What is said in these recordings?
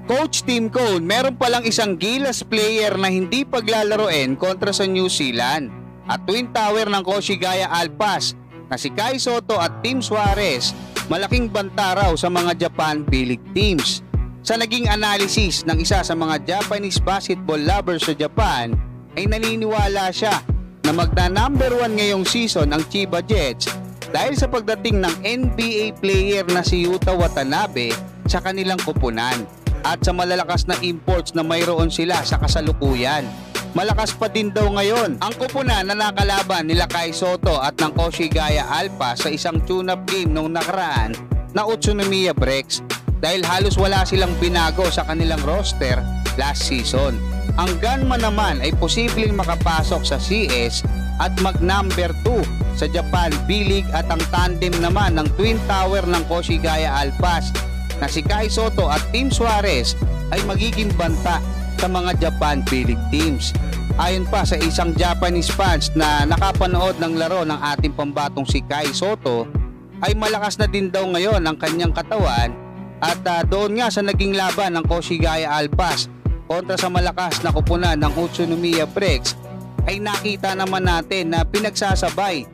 Coach Tim Cone, meron palang isang Gilas player na hindi paglalaroin kontra sa New Zealand. At Twin Tower ng Koshigaya Alpas na si Kai Sotto at Tim Suarez, malaking banta raw sa mga Japan B-League teams. Sa naging analysis ng isa sa mga Japanese basketball lovers sa Japan, ay naniniwala siya na magna number 1 ngayong season ang Chiba Jets dahil sa pagdating ng NBA player na si Yuta Watanabe sa kanilang koponan at sa malalakas na imports na mayroon sila sa kasalukuyan. Malakas pa din daw ngayon ang koponan na nakalaban nila Kai Sotto at ng Koshigaya Alpas sa isang tune-up game nung nakaraan na Utsunomiya Breaks dahil halos wala silang binago sa kanilang roster last season. Ang gunman naman ay posibleng makapasok sa CS at mag number 2 sa Japan B-League at ang tandem naman ng Twin Tower ng Koshigaya Alpas na si Kai Sotto at Tim Suarez ay magiging banta sa mga Japan B-League teams. Ayon pa sa isang Japanese fans na nakapanood ng laro ng ating pambatong si Kai Sotto, ay malakas na din daw ngayon ang kanyang katawan at doon nga sa naging laban ng Koshigaya Alpas kontra sa malakas na koponan ng Utsunomiya Breaks ay nakita naman natin na pinagsasabay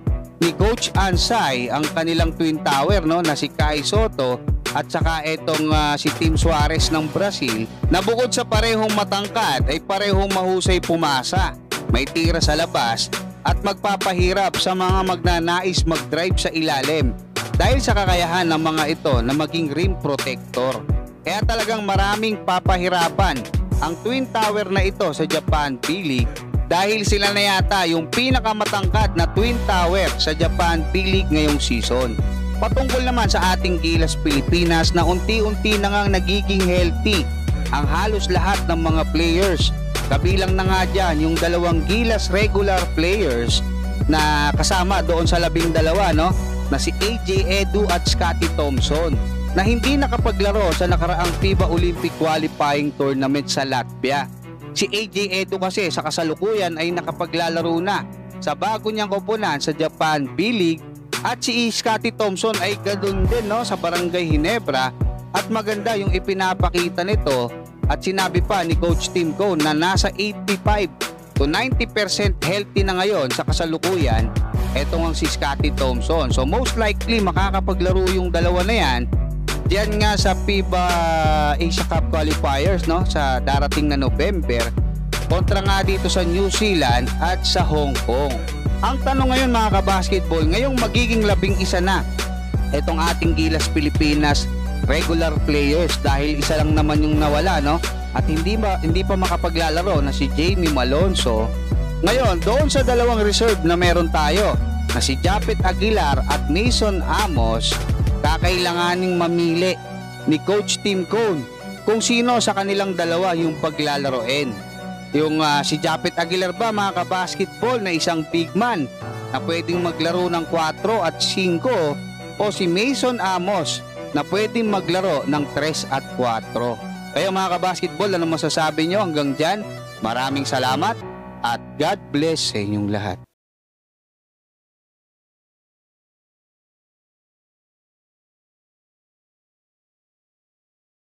ni Coach Ansay ang kanilang Twin Tower na si Kai Sotto at saka itong si Tim Suarez ng Brazil na bukod sa parehong matangkad ay parehong mahusay pumasa, may tira sa labas at magpapahirap sa mga magnanais mag-drive sa ilalim dahil sa kakayahan ng mga ito na maging rim protector. Kaya talagang maraming papahirapan ang Twin Tower na ito sa Japan B-League dahil sila na yata yung pinakamatangkad na Twin Tower sa Japan B-League ngayong season. Patungkol naman sa ating Gilas Pilipinas na unti-unti na ngang nagiging healthy ang halos lahat ng mga players. Kabilang na nga dyan yung dalawang Gilas regular players na kasama doon sa 12 na si AJ Edu at Scottie Thompson na hindi nakapaglaro sa nakaraang FIBA Olympic Qualifying Tournament sa Latvia. Si AJ Edu kasi sa kasalukuyan ay nakapaglalaro na sa bago niyang koponan sa Japan B-League at si Scottie Thompson ay ganoon din sa Barangay Ginebra at maganda yung ipinapakita nito at sinabi pa ni Coach Tim Cone na nasa 85 to 90% healthy na ngayon sa kasalukuyan etong ang si Scottie Thompson. So most likely makakapaglaro yung dalawa na yan diyan nga sa FIBA Asia Cup Qualifiers sa darating na November kontra nga dito sa New Zealand at sa Hong Kong. Ang tanong ngayon mga kabasketball, ngayong magiging 11 na itong ating Gilas Pilipinas regular players dahil isa lang naman yung nawala at hindi pa makapaglalaro na si Jamie Malonzo. Ngayon doon sa dalawang reserve na meron tayo na si Japet Aguilar at Mason Amos, kakailanganing mamili ni Coach Tim Cone kung sino sa kanilang dalawa yung paglalaroin. Yung si Japet Aguilar ba mga kabasketball na isang big man na pwedeng maglaro ng 4 at 5 o si Mason Amos na pwedeng maglaro ng 3 at 4. Kaya mga kabasketball, ano masasabi nyo hanggang dyan? Maraming salamat at God bless sa inyong lahat.